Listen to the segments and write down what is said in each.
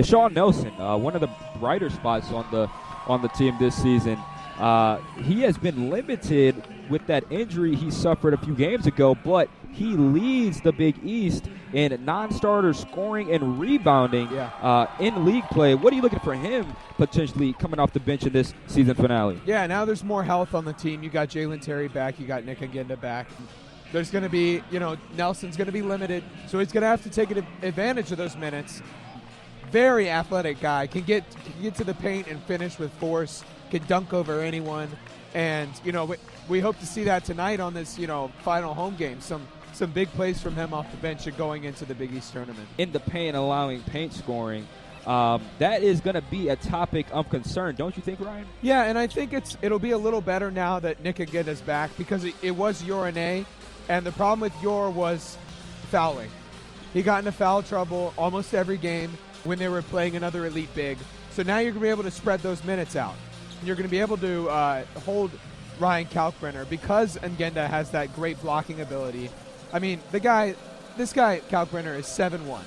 Deshaun Nelson, one of the brighter spots on the team this season. He has been limited with that injury he suffered a few games ago, but he leads the Big East in non-starter scoring and rebounding in league play. What are you looking for him potentially coming off the bench in this season finale? Yeah, now there's more health on the team. You got Jalen Terry back. You got Nick Agenda back. There's going to be, Nelson's going to be limited, so he's going to have to take advantage of those minutes. Very athletic guy, can get to the paint and finish with force, can dunk over anyone. And, we hope to see that tonight on this, final home game. Some big plays from him off the bench and going into the Big East tournament. In the paint, allowing paint scoring, that is going to be a topic of concern, don't you think, Ryan? Yeah, and I think it'll be a little better now that Nick Agenda's back, because it was Yorane, and the problem with Yor was fouling. He got into foul trouble almost every game when they were playing another elite big. So now you're going to be able to spread those minutes out. You're going to be able to hold Ryan Kalkbrenner because Ngenda has that great blocking ability. I mean, this guy, Kalkbrenner, is 7'1",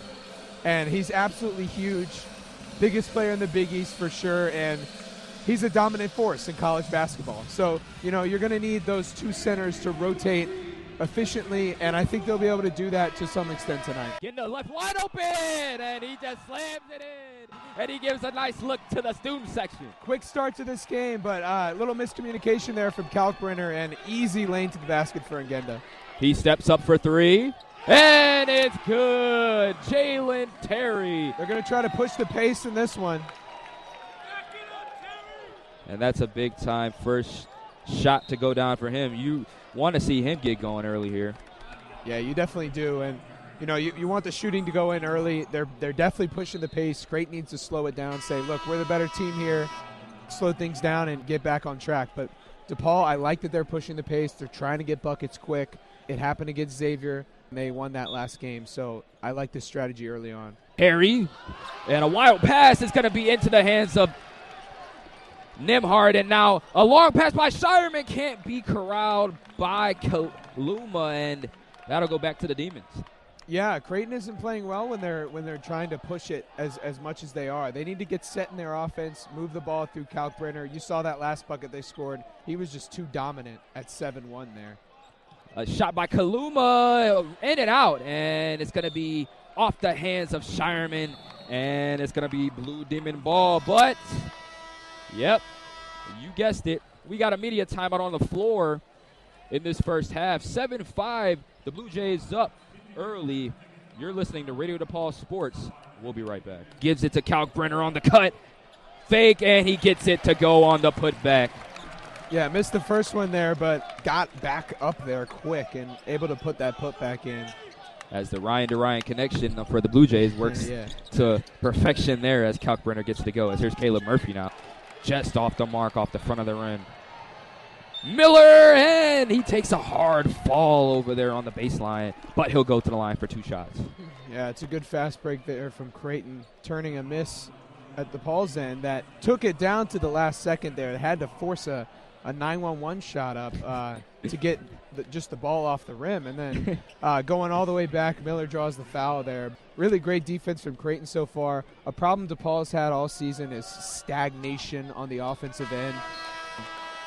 and he's absolutely huge. Biggest player in the Big East for sure, and he's a dominant force in college basketball. So, you're going to need those two centers to rotate efficiently, and I think they'll be able to do that to some extent tonight. Getting the left wide open, and he just slams it in, and he gives a nice look to the student section. Quick start to this game, but a little miscommunication there from Kalkbrenner, and easy lane to the basket for Ngenda. He steps up for three, and it's good. Jalen Terry. They're going to try to push the pace in this one. And that's a big-time first shot to go down for him. You want to see him get going early here. Yeah, you definitely do. And, you want the shooting to go in early. They're definitely pushing the pace. Creighton needs to slow it down, say, look, we're the better team here, slow things down and get back on track. But DePaul, I like that they're pushing the pace. They're trying to get buckets quick. It happened against Xavier, and they won that last game. So I like this strategy early on. Harry, and a wild pass is going to be into the hands of Nimhard, and now a long pass by Shireman can't be corralled by Kaluma, and that'll go back to the Demons. Yeah, Creighton isn't playing well when they're trying to push it as much as they are. They need to get set in their offense, move the ball through Kalkbrenner. You saw that last bucket they scored. He was just too dominant at 7-1 there. A shot by Kaluma, in and out, and it's going to be off the hands of Shireman, and it's going to be Blue Demon ball. But, yep, you guessed it. We got a media timeout on the floor in this first half. 7-5, the Blue Jays up early. You're listening to Radio DePaul Sports. We'll be right back. Gives it to Kalkbrenner on the cut. Fake, and he gets it to go on the putback. Yeah, missed the first one there, but got back up there quick and able to put that putback in. As the Ryan-to-Ryan connection for the Blue Jays works to perfection there as Kalkbrenner gets to go. As here's Caleb Murphy now. Just off the mark, off the front of the rim. Miller, and he takes a hard fall over there on the baseline, but he'll go to the line for two shots. Yeah, it's a good fast break there from Creighton, turning a miss at DePaul's end that took it down to the last second there. They had to force a 9-1-1 shot up to get just the ball off the rim, and then going all the way back, Miller draws the foul there. Really great defense from Creighton so far. A problem DePaul's had all season is stagnation on the offensive end.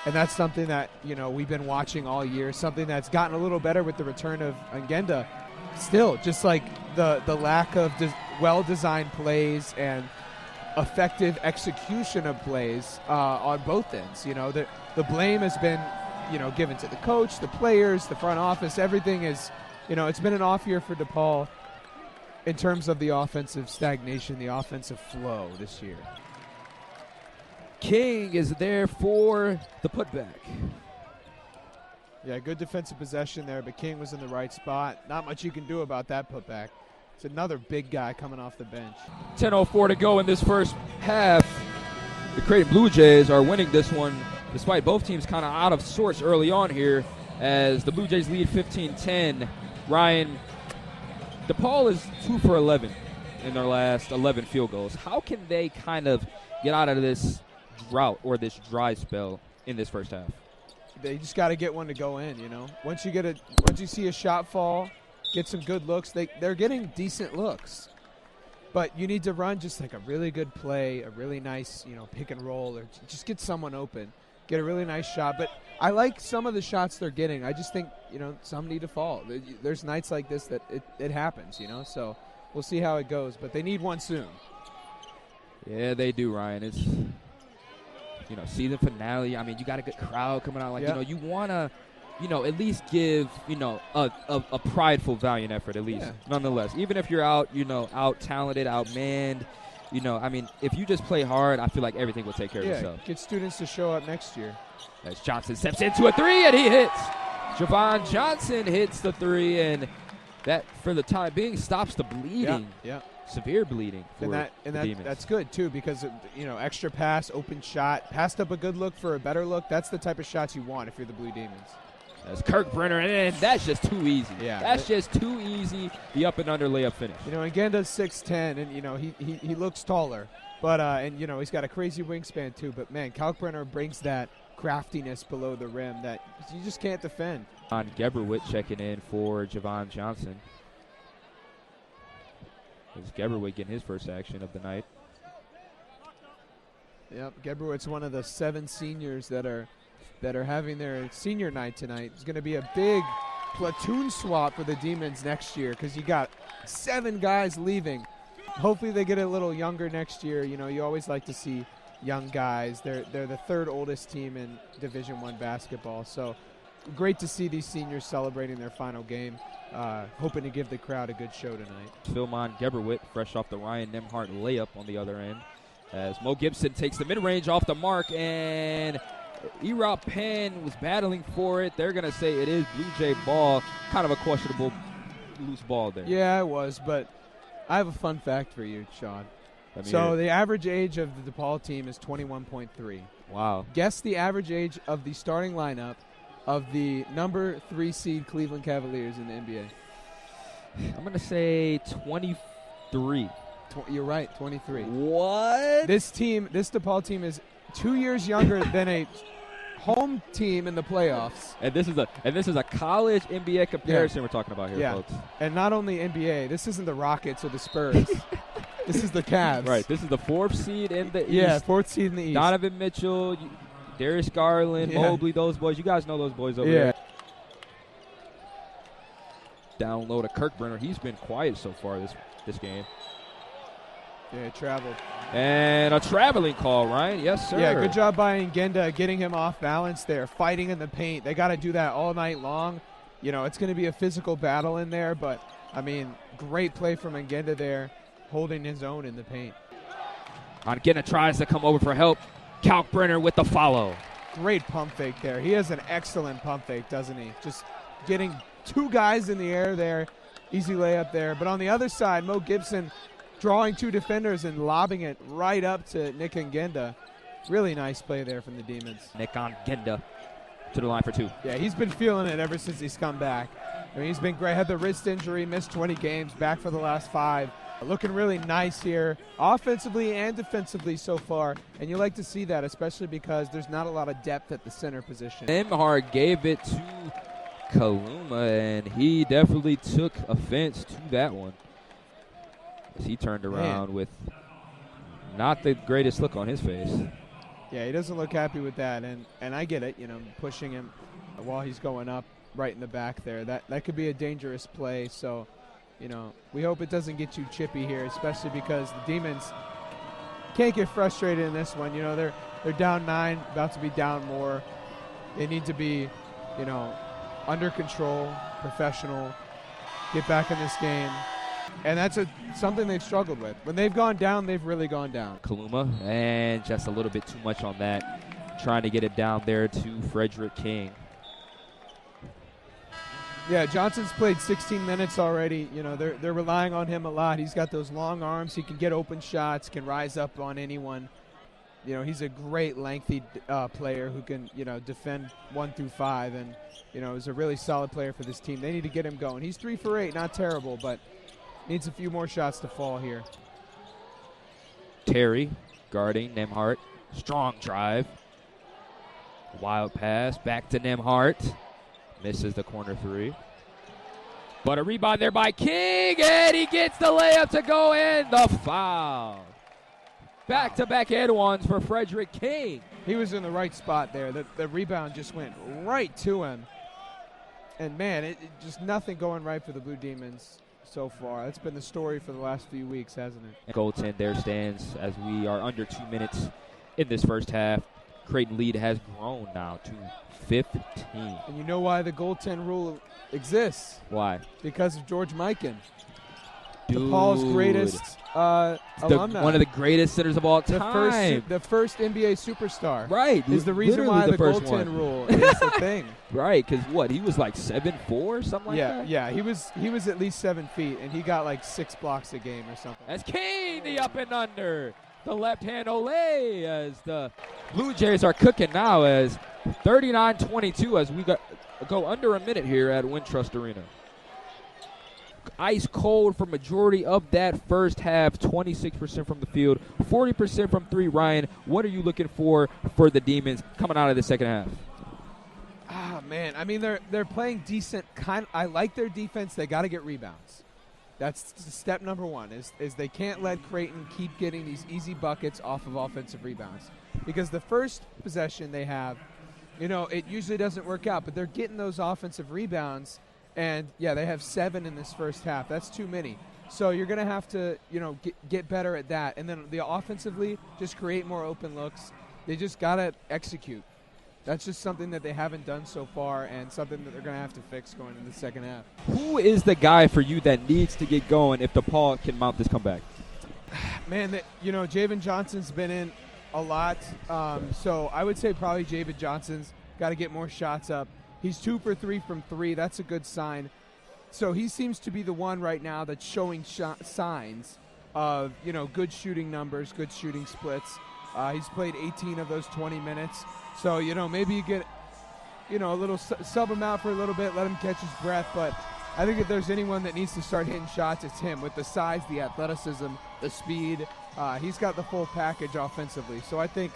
And that's something that, we've been watching all year, something that's gotten a little better with the return of Ngenda. Still, just like the lack of well-designed plays and effective execution of plays on both ends. The blame has been, given to the coach, the players, the front office. Everything is, it's been an off year for DePaul in terms of the offensive stagnation, the offensive flow this year. King is there for the putback. Yeah, good defensive possession there, but King was in the right spot. Not much you can do about that putback. It's another big guy coming off the bench. 10:04 to go in this first half. The Creighton Blue Jays are winning this one despite both teams kind of out of sorts early on here as the Blue Jays lead 15-10. Ryan, DePaul is 2 for 11 in their last 11 field goals. How can they kind of get out of this drought or this dry spell in this first half? They just got to get one to go in, Once you see a shot fall, get some good looks, they're getting decent looks. But you need to run just like a really good play, a really nice, pick and roll, or just get someone open, get a really nice shot. But I like some of the shots they're getting. I just think, some need to fall. There's nights like this that it happens, So we'll see how it goes. But they need one soon. Yeah, they do, Ryan. It's, season finale. I mean, you got a good crowd coming out. Like, you want to, at least give, a prideful, valiant effort, at least, nonetheless. Even if you're out, out-talented, out-manned, if you just play hard, I feel like everything will take care of itself. Get students to show up next year. As Johnson steps into a three, and he hits. Javon Johnson hits the three, and that, for the time being, stops the bleeding. Yeah. Severe bleeding for the Demons. That's good, too, because, extra pass, open shot, passed up a good look for a better look. That's the type of shots you want if you're the Blue Demons. That's Kirk Brenner, and that's just too easy. Yeah. That's just too easy, the up and under layup finish. Agenda's 6'10", and, he looks taller. But, he's got a crazy wingspan, too. But, man, Kalkbrenner brings that craftiness below the rim that you just can't defend. On Geberwitt checking in for Javon Johnson. As Geberwitt getting his first action of the night. Yep, Geberwitt's one of the 7 seniors that are having their senior night tonight. It's going to be a big platoon swap for the Demons next year because you got 7 guys leaving. Hopefully they get a little younger next year. You always like to see young guys. They're the 3rd oldest team in Division I basketball. So great to see these seniors celebrating their final game. Hoping to give the crowd a good show tonight. Philmon Geberwitt, fresh off the Ryan Nemhart layup on the other end. As Mo Gibson takes the mid-range off the mark, and Erop Penn was battling for it. They're going to say it is Blue Jay ball. Kind of a questionable loose ball there. Yeah, it was, but I have a fun fact for you, Sean. So the average age of the DePaul team is 21.3. Wow. Guess the average age of the starting lineup of the number 3 seed Cleveland Cavaliers in the NBA. I'm going to say 23. You're right, 23. What? This DePaul team is 2 years younger than a home team in the playoffs. And this is a college NBA comparison we're talking about here, folks. And not only NBA, this isn't the Rockets or the Spurs. This is the Cavs. Right, this is the 4th seed in the East. Yeah, 4th seed in the East. Donovan Mitchell, Darius Garland, Mobley, those boys. You guys know those boys over there. Down low to Kirk Brenner. He's been quiet so far this game. Yeah, traveled. And a traveling call, Ryan. Yes, sir. Yeah, good job by Ngenda getting him off balance there, fighting in the paint. They got to do that all night long. It's going to be a physical battle in there, but, great play from Ngenda there, holding his own in the paint. Ngenda tries to come over for help. Kalkbrenner with the follow. Great pump fake there. He has an excellent pump fake, doesn't he? Just getting 2 guys in the air there. Easy layup there. But on the other side, Mo Gibson drawing 2 defenders and lobbing it right up to Nick Ngenda. Really nice play there from the Demons. Nick Ngenda to the line for 2. Yeah, he's been feeling it ever since he's come back. He's been great. Had the wrist injury, missed 20 games, back for the last 5. Looking really nice here, offensively and defensively so far. And you like to see that, especially because there's not a lot of depth at the center position. Nemhart gave it to Kaluma, and he definitely took offense to that one. As he turned around with not the greatest look on his face. Yeah, he doesn't look happy with that, and I get it, pushing him while he's going up right in the back there. That could be a dangerous play, so we hope it doesn't get too chippy here, especially because the Demons can't get frustrated in this one. They're down 9, about to be down more. They need to be, under control, professional, get back in this game. And that's something they've struggled with. When they've gone down, they've really gone down. Kaluma, and just a little bit too much on that. Trying to get it down there to Frederick King. Yeah, Johnson's played 16 minutes already. They're relying on him a lot. He's got those long arms. He can get open shots, can rise up on anyone. He's a great lengthy player who can, defend 1 through 5, and, is a really solid player for this team. They need to get him going. He's 3 for 8, not terrible, but needs a few more shots to fall here. Terry guarding Nemhart. Strong drive. Wild pass back to Nemhart. Misses the corner 3. But a rebound there by King, and he gets the layup to go in. The foul. Back-to-back and ones for Frederick King. He was in the right spot there. The rebound just went right to him. And, man, it just nothing going right for the Blue Demons so far. That's been the story for the last few weeks, hasn't it? Goaltend there stands as we are under 2 minutes in this first half. Creighton lead has grown now to 15. And you know why the goaltend rule exists? Why? Because of George Mikan. Dude. DePaul's greatest alumni. One of the greatest centers of all time. The first NBA superstar. Right. Is the reason why the goaltend rule is the thing. Right, because what? He was like 7'4", something like that? Yeah, he was at least 7 feet, and he got like 6 blocks a game or something. As Kane, the up and under. The left hand Olay as the Blue Jays are cooking now as 39-22 as we go under a minute here at Wintrust Arena. Ice cold for majority of that first half, 26% from the field, 40% from three. Ryan, what are you looking for the Demons coming out of the second half? Ah, man, I mean, they're playing decent. I like their defense. They got to get rebounds. That's step number one, is they can't let Creighton keep getting these easy buckets off of offensive rebounds. Because the first possession they have, it usually doesn't work out, but they're getting those offensive rebounds. And, yeah, they have 7 in this first half. That's too many. So you're going to have to, get better at that. And then offensively, just create more open looks. They just got to execute. That's just something that they haven't done so far and something that they're going to have to fix going into the second half. Who is the guy for you that needs to get going if DePaul can mount this comeback? Man, Javen Johnson's been in a lot. So I would say probably Javen Johnson's got to get more shots up. He's 2 for 3 from 3. That's a good sign. So he seems to be the one right now that's showing signs of, good shooting numbers, good shooting splits. He's played 18 of those 20 minutes. So, maybe you get, a little sub him out for a little bit, let him catch his breath. But I think if there's anyone that needs to start hitting shots, it's him with the size, the athleticism, the speed. He's got the full package offensively. So I think,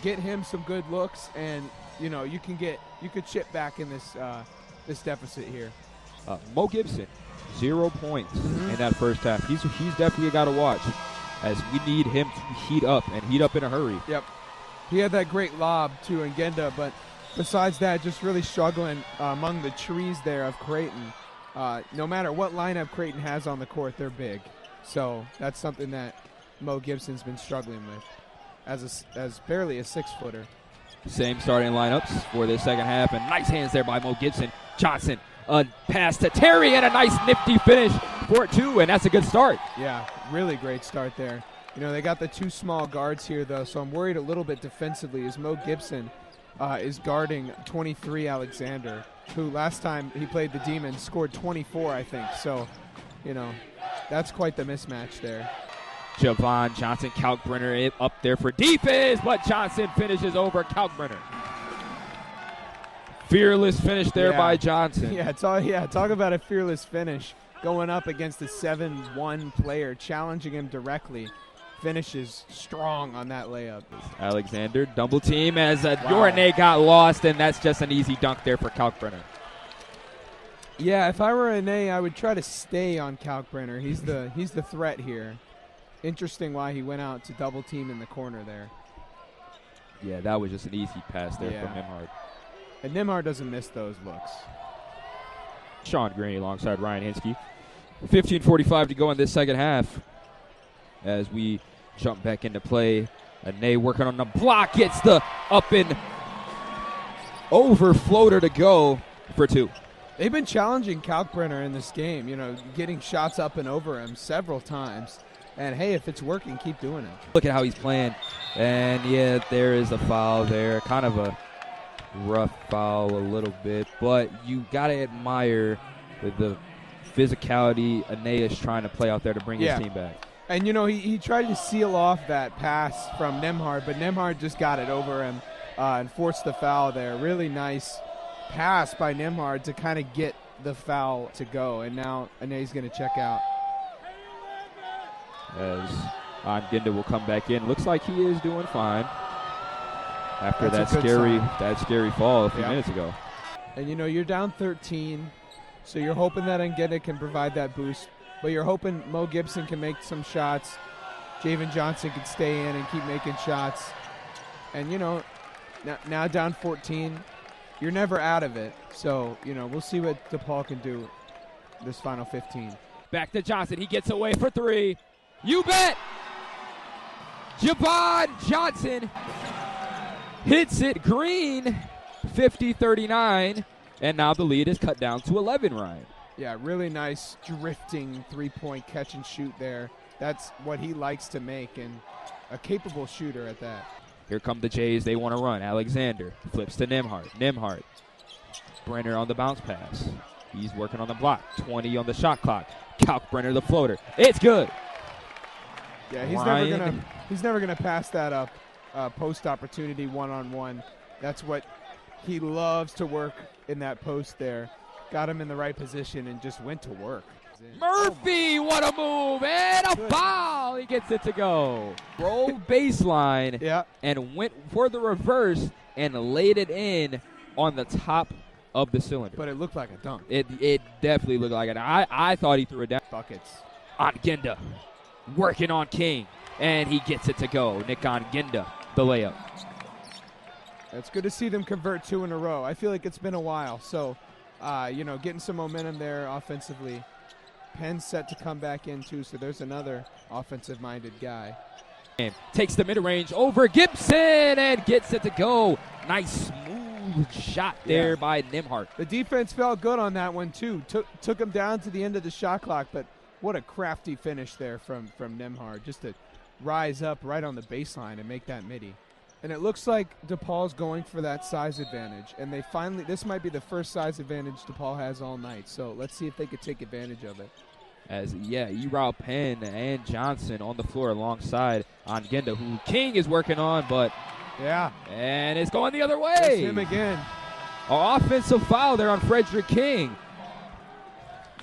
get him some good looks and, you could chip back in this deficit here. Mo Gibson, 0 points in that first half. He's definitely a guy to watch as we need him to heat up in a hurry. Yep. He had that great lob to Ngenda, but besides that, just really struggling among the trees there of Creighton. No matter what lineup Creighton has on the court, they're big. So that's something that Mo Gibson's been struggling with as barely a 6-footer. Same starting lineups for the second half, and nice hands there by Mo Gibson. Johnson, a pass to Terry, and a nice nifty finish for 2, and that's a good start. Yeah, really great start there. They got the 2 small guards here, though, so I'm worried a little bit defensively as Mo Gibson is guarding 23 Alexander, who last time he played the Demons scored 24, I think. So, that's quite the mismatch there. Javon Johnson, Kalkbrenner up there for defense, but Johnson finishes over Kalkbrenner. Fearless finish there by Johnson. Talk about a fearless finish. Going up against a 7-1 player, challenging him directly. Finishes strong on that layup. Alexander double team as Yornay got lost, and that's just an easy dunk there for Kalkbrenner. Yeah, if I were Ane, I would try to stay on Kalkbrenner. He's the threat here. Interesting why he went out to double team in the corner there. Yeah, that was just an easy pass there from Nimhard. And Nimhard doesn't miss those looks. Sean Gray alongside Ryan Hinsky. 15:45 to go in this second half as we jump back into play. Ane working on the block, gets the up and over floater to go for 2. They've been challenging Kalkbrenner in this game, getting shots up and over him several times. And, hey, if it's working, keep doing it. Look at how he's playing. And, there is a foul there. Kind of a rough foul a little bit. But you got to admire the physicality Ane is trying to play out there to bring his team back. And, he tried to seal off that pass from Nimhard, but Nimhard just got it over him and forced the foul there. Really nice pass by Nimhard to kind of get the foul to go. And now Ane's going to check out. As Ngenda will come back in. Looks like he is doing fine after that scary fall a few minutes ago. And, you're down 13. So you're hoping that Ngenda can provide that boost, but you're hoping Mo Gibson can make some shots, Javen Johnson can stay in and keep making shots. And, you know, now down 14, you're never out of it. So, you know, we'll see what DePaul can do this final 15. Back to Johnson. He gets away for three. You bet! Javon Johnson hits it green, 50-39. And now the lead is cut down to 11, Ryan. Yeah, really nice drifting three-point catch and shoot there. That's what he likes to make, and a capable shooter at that. Here come the Jays. They want to run. Alexander flips to Nembhard. Nembhard. Brenner on the bounce pass. He's working on the block. 20 on the shot clock. Kalkbrenner the floater. It's good. Yeah, he's never gonna pass that up. Post opportunity one-on-one. That's what he loves to work in that post there. Got him in the right position and just went to work. Murphy, what a move, and a foul. He gets it to go. Roll baseline and went for the reverse and laid it in on the top of the cylinder. But it looked like a dunk. It definitely looked like it. I thought he threw it down. Buckets. Ngenda working on King, and he gets it to go. Nick Ngenda, the layup. It's good to see them convert 2 in a row. I feel like it's been a while. So, you know, getting some momentum there offensively. Penn's set to come back in, too, so there's another offensive-minded guy. Takes the mid-range over Gibson and gets it to go. Nice smooth shot there by Nembhard. The defense felt good on that one, too. Took him down to the end of the shot clock, but what a crafty finish there from Nembhard, just to rise up right on the baseline and make that midi. And it looks like DePaul's going for that size advantage. And they finally, this might be the first size advantage DePaul has all night. So let's see if they could take advantage of it. As, Erau Penn and Johnson on the floor alongside Ngenda, who King is working on, but. Yeah. And it's going the other way. It's him again. An offensive foul there on Frederick King.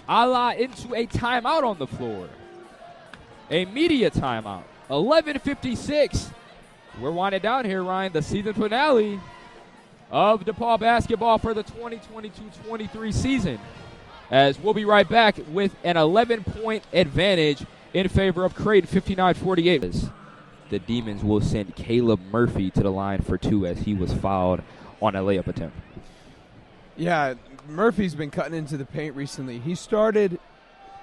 Into a timeout on the floor. A media timeout. 11:56. We're winding down here, Ryan, the season finale of DePaul basketball for the 2022-23 season. As we'll be right back with an 11-point advantage in favor of Creighton, 59-48. The Demons will send Caleb Murphy to the line for 2 as he was fouled on a layup attempt. Yeah, Murphy's been cutting into the paint recently. He started,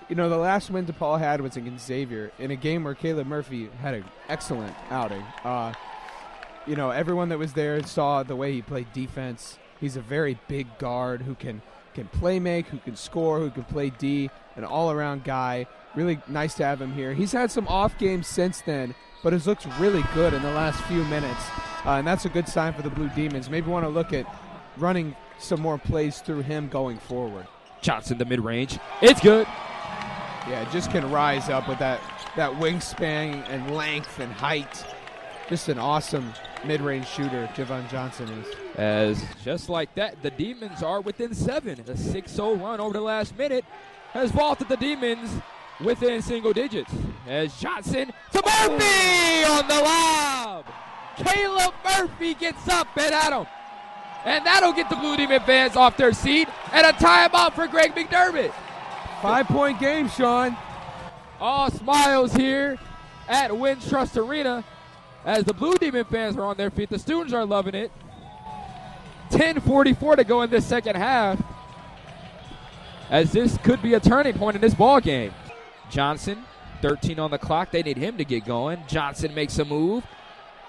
you know, the last win DePaul had was against Xavier in a game where Caleb Murphy had an excellent outing. You know, everyone that was there saw the way he played defense. He's a very big guard who can play make, who can score, who can play D, an all-around guy. Really nice to have him here. He's had some off games since then, but has looked really good in the last few minutes, and that's a good sign for the Blue Demons. Maybe want to look at running some more plays through him going forward. Johnson, the mid-range. It's good. Yeah, just can rise up with that wingspan and length and height. Just an awesome mid-range shooter, Javon Johnson is. As just like that, the Demons are within 7. The 6-0 run over the last minute has vaulted the Demons within single digits. As Johnson to Murphy on the lob. Caleb Murphy gets up and at him. And that'll get the Blue Demon fans off their seat. And a timeout for Greg McDermott. 5-point game, Sean. All smiles here at Wintrust Arena as the Blue Demon fans are on their feet. The students are loving it. 10:44 to go in this second half, as this could be a turning point in this ball game. Johnson, 13 on the clock. They need him to get going. Johnson makes a move.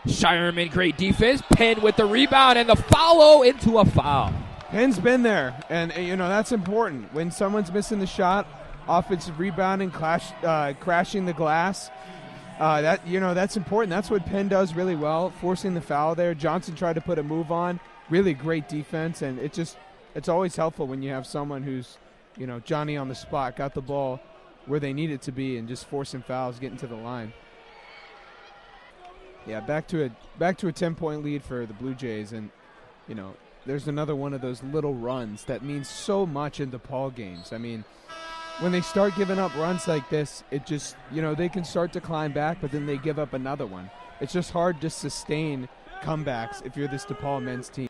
Shireman, great defense. Penn with the rebound and the follow into a foul. Penn's been there, and you know that's important. When someone's missing the shot, offensive rebounding, crashing the glass, that's important. That's what Penn does really well, forcing the foul there. Johnson tried to put a move on. Really great defense, and it's always helpful when you have someone who's, you know, Johnny on the spot, got the ball where they need it to be, and just forcing fouls, getting to the line. Yeah, back to a 10-point lead for the Blue Jays, and you know, there's another one of those little runs that means so much in DePaul games. I mean, when they start giving up runs like this, it just, you know, they can start to climb back, but then they give up another one. It's just hard to sustain comebacks if you're this DePaul men's team.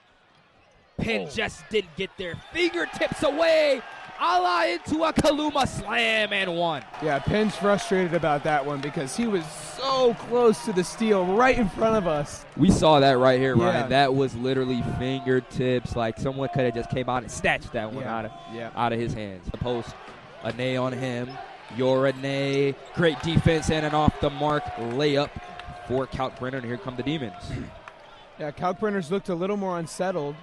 Penn just didn't get their fingertips away, Ala into a Kaluma slam and one. Yeah, Penn's frustrated about that one because he was so close to the steal right in front of us. We saw that right here, Yeah. Ryan. That was literally fingertips. Like someone could have just came out and snatched that one out of his hands. The post, a nay on him. You're a nay. Great defense and an off the mark layup for Kalkbrenner. And here come the Demons. Yeah, Kalkbrenner's looked a little more unsettled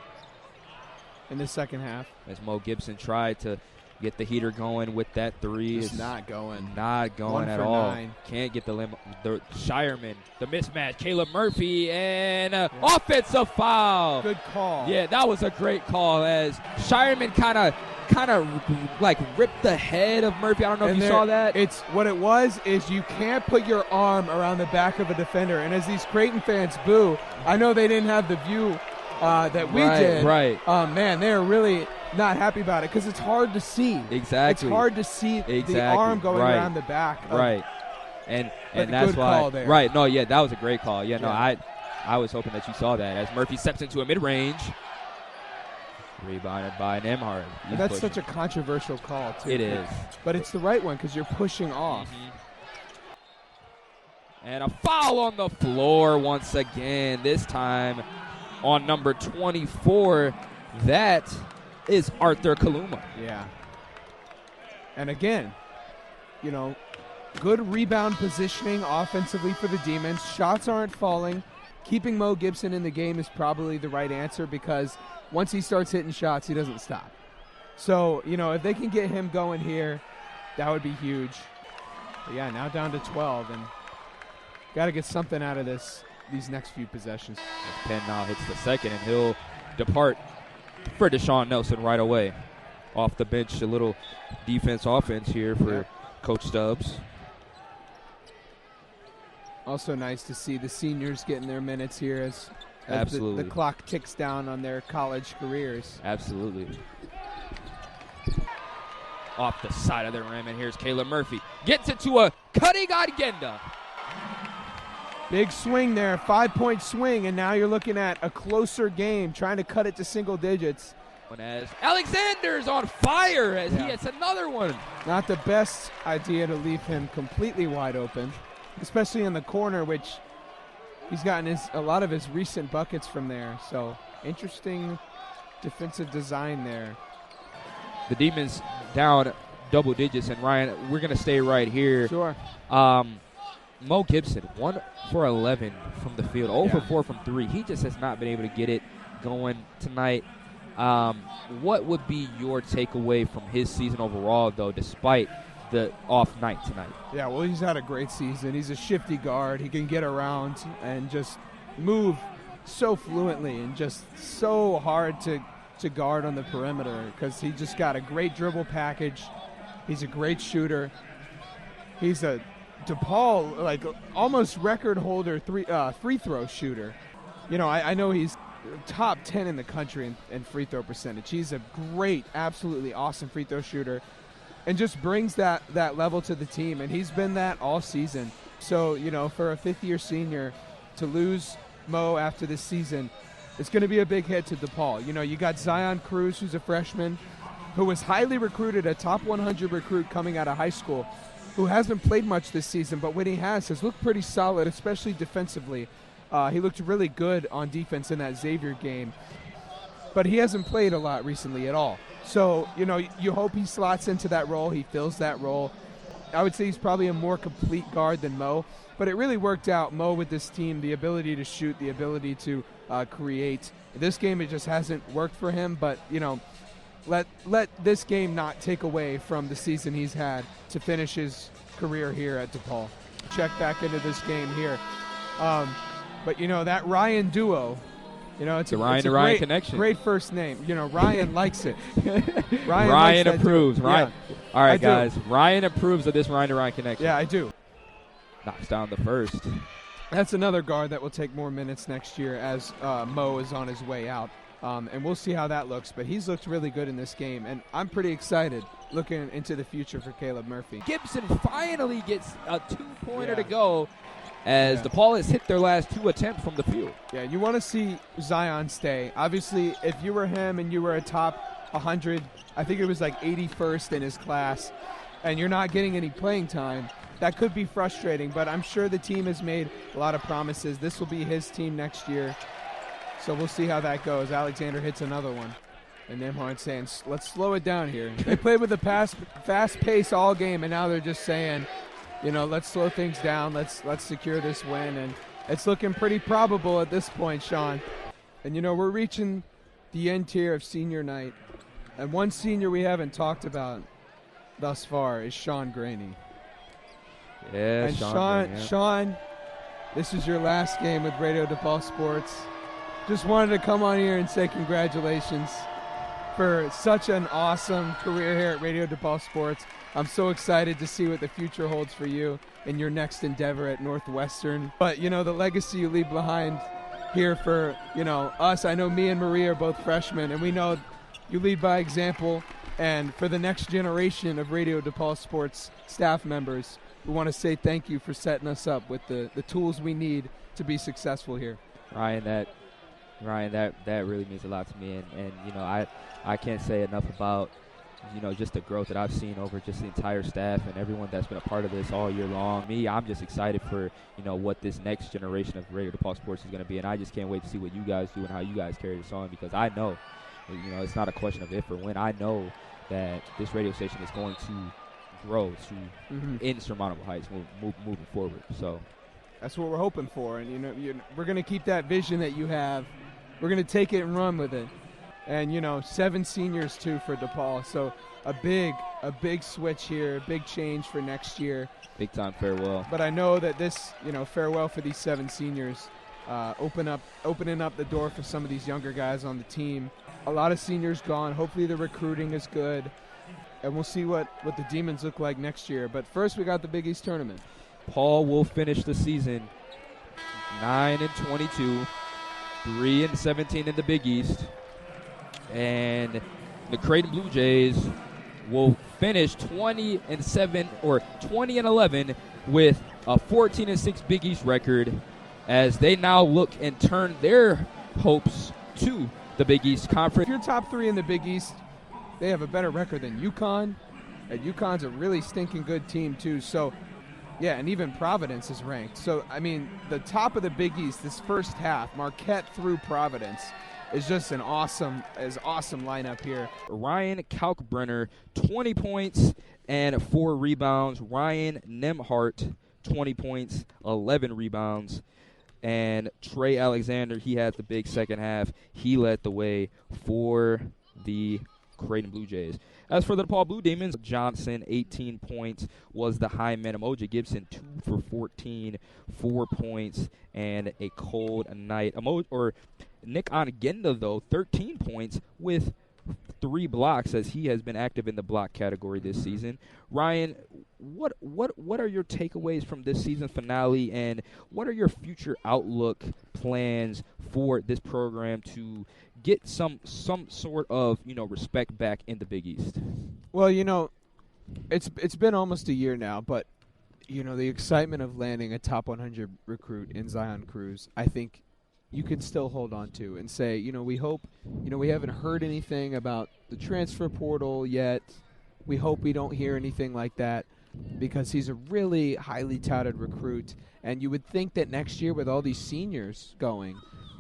in the second half. As Mo Gibson tried to get the heater going with that three. It's not going. Not going 1 at for all. 9. Can't get the Shireman, the mismatch. Caleb Murphy and offensive foul. Good call. Yeah, that was a great call as Shireman kind of like ripped the head of Murphy. I don't know if you saw that. It's what it was is you can't put your arm around the back of a defender. And as these Creighton fans boo, I know they didn't have the view that we did. Right. Man, they're really not happy about it because it's hard to see. Exactly. It's hard to see the arm going around the back. Right. And But that's good why. call there. Right. No, yeah, that was a great call. Yeah, no, Yeah. I was hoping that you saw that as Murphy steps into a mid-range. Rebounded by Nemhard. And that's such a controversial call, too. It is. But it's the right one because you're pushing off. And a foul on the floor once again, this time on number 24. That is Arthur Kaluma. Yeah. And again, good rebound positioning offensively for the Demons. Shots aren't falling. Keeping Mo Gibson in the game is probably the right answer because once he starts hitting shots, he doesn't stop. So, if they can get him going here, that would be huge. But yeah, now down to 12, and got to get something out of these next few possessions. Penn now hits the second, and he'll depart for Deshaun Nelson right away. Off the bench, a little defense-offense here for Coach Stubbs. Also nice to see the seniors getting their minutes here as Absolutely. the clock ticks down on their college careers. Absolutely. Off the side of the rim, and here's Caleb Murphy. Gets it to a cutting Agenda. Big swing there, 5-point swing, and now you're looking at a closer game, trying to cut it to single digits. As Alexander's on fire as he hits another one. Not the best idea to leave him completely wide open, especially in the corner, which he's gotten a lot of his recent buckets from there. So interesting defensive design there. The Demons down double digits, and Ryan, we're going to stay right here. Sure. Mo Gibson, 1 for 11 from the field, 0 for 4 from 3. He just has not been able to get it going tonight. What would be your takeaway from his season overall, though, despite the off night tonight? Yeah, well, he's had a great season. He's a shifty guard. He can get around and just move so fluently and just so hard to guard on the perimeter because he just got a great dribble package. He's a great shooter. He's a DePaul, like, almost record holder free throw shooter. I know he's top 10 in the country in free throw percentage. He's a great, absolutely awesome free throw shooter and just brings that level to the team, and he's been that all season. So, for a fifth-year senior to lose Mo after this season, it's going to be a big hit to DePaul. You got Zion Cruz, who's a freshman, who was highly recruited, a top 100 recruit coming out of high school, who hasn't played much this season, but when he has looked pretty solid, especially defensively. He looked really good on defense in that Xavier game, but he hasn't played a lot recently at all. So, you hope he slots into that role. He fills that role. I would say he's probably a more complete guard than Mo, but it really worked out, Mo, with this team, the ability to shoot, the ability to create. This game, it just hasn't worked for him, but, let this game not take away from the season he's had to finish his career here at DePaul. Check back into this game here. But, that Ryan duo, it's a Ryan connection. Great first name. Ryan likes it. Ryan approves. Ryan. Yeah, all right, guys. Ryan approves of this Ryan to Ryan connection. Yeah, I do. Knocks down the first. That's another guard that will take more minutes next year as Mo is on his way out. And we'll see how that looks. But he's looked really good in this game, and I'm pretty excited looking into the future for Caleb Murphy. Gibson finally gets a two-pointer to go as DePaul has hit their last 2 attempts from the field. Yeah, you want to see Zion stay. Obviously, if you were him and you were a top 100. I think it was like 81st in his class, and you're not getting any playing time. That could be frustrating, but I'm sure the team has made a lot of promises. This will be his team next year, so we'll see how that goes. Alexander hits another one, and Nimhard's saying, let's slow it down here. They played with a fast pace all game, and now they're just saying, let's slow things down. Let's secure this win, and it's looking pretty probable at this point, Sean. And, we're reaching the end here of senior night, and one senior we haven't talked about thus far is Sean Graney. Yeah, and Sean, this is your last game with Radio DePaul Sports. Just wanted to come on here and say congratulations for such an awesome career here at Radio DePaul Sports. I'm so excited to see what the future holds for you in your next endeavor at Northwestern. But, the legacy you leave behind here for, us. I know me and Maria are both freshmen, and we know you lead by example. And for the next generation of Radio DePaul Sports staff members, we want to say thank you for setting us up with the tools we need to be successful here. Ryan, that really means a lot to me, and I can't say enough about just the growth that I've seen over just the entire staff and everyone that's been a part of this all year long. I'm just excited for what this next generation of Radio DePaul Sports is going to be, and I just can't wait to see what you guys do and how you guys carry this on, because I know it's not a question of if or when. I know that this radio station is going to grow to insurmountable heights moving forward. So that's what we're hoping for, and we're going to keep that vision that you have. We're going to take it and run with it. And 7 seniors too for DePaul, so a big switch here, a big change for next year. Big time farewell. But I know that this farewell for these 7 seniors opening up the door for some of these younger guys on the team. A lot of seniors gone. Hopefully the recruiting is good, and we'll see what the Demons look like next year. But first, we got the Big East tournament. Paul will finish the season 9-22, 3-17 in the Big East, and the Creighton Blue Jays will finish 20-7 or 20-11 with a 14-6 Big East record, as they now look and turn their hopes to the Big East Conference. If you're top 3 in the Big East, they have a better record than UConn, and UConn's a really stinking good team too. So, yeah, and even Providence is ranked. So, the top of the Big East, this first half, Marquette through Providence, is just an awesome lineup here. Ryan Kalkbrenner, 20 points and 4 rebounds. Ryan Nemhart, 20 points, 11 rebounds. And Trey Alexander, he had the big second half. He led the way for the Creighton Blue Jays. As for the DePaul Blue Demons, Johnson, 18 points, was the high man. Emoji Gibson, 2 for 14, 4 points, and a cold night. Nick Ongenda, though, 13 points with 3 blocks, as he has been active in the block category this season. Ryan, what are your takeaways from this season finale, and what are your future outlook plans for this program to get some sort of respect back in the Big East? Well, it's been almost a year now, but the excitement of landing a top 100 recruit in Zion Cruz, I think you can still hold on to and say, we hope, we haven't heard anything about the transfer portal yet. We hope we don't hear anything like that, because he's a really highly touted recruit. And you would think that next year, with all these seniors going,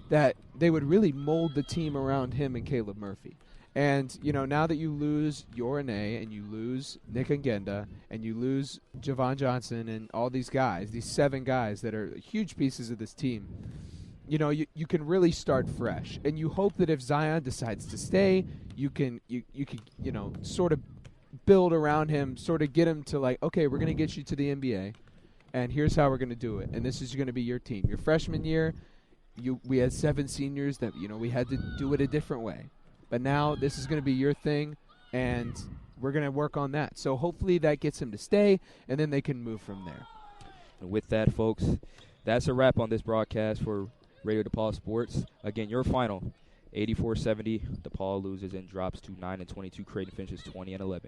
that they would really mold the team around him and Caleb Murphy. And, now that you lose Yorane and you lose Nick Ongenda and you lose Javon Johnson and all these guys, these 7 guys that are huge pieces of this team, you can really start fresh. And you hope that if Zion decides to stay, you can sort of build around him, sort of get him to okay, we're going to get you to the NBA, and here's how we're going to do it. And this is going to be your team. Your freshman year, we had 7 seniors that, we had to do it a different way. But now this is going to be your thing, and we're going to work on that. So hopefully that gets him to stay, and then they can move from there. And with that, folks, that's a wrap on this broadcast for Radio DePaul Sports. Again, your final, 84-70. DePaul loses and drops to 9-22. Creighton finishes 20-11.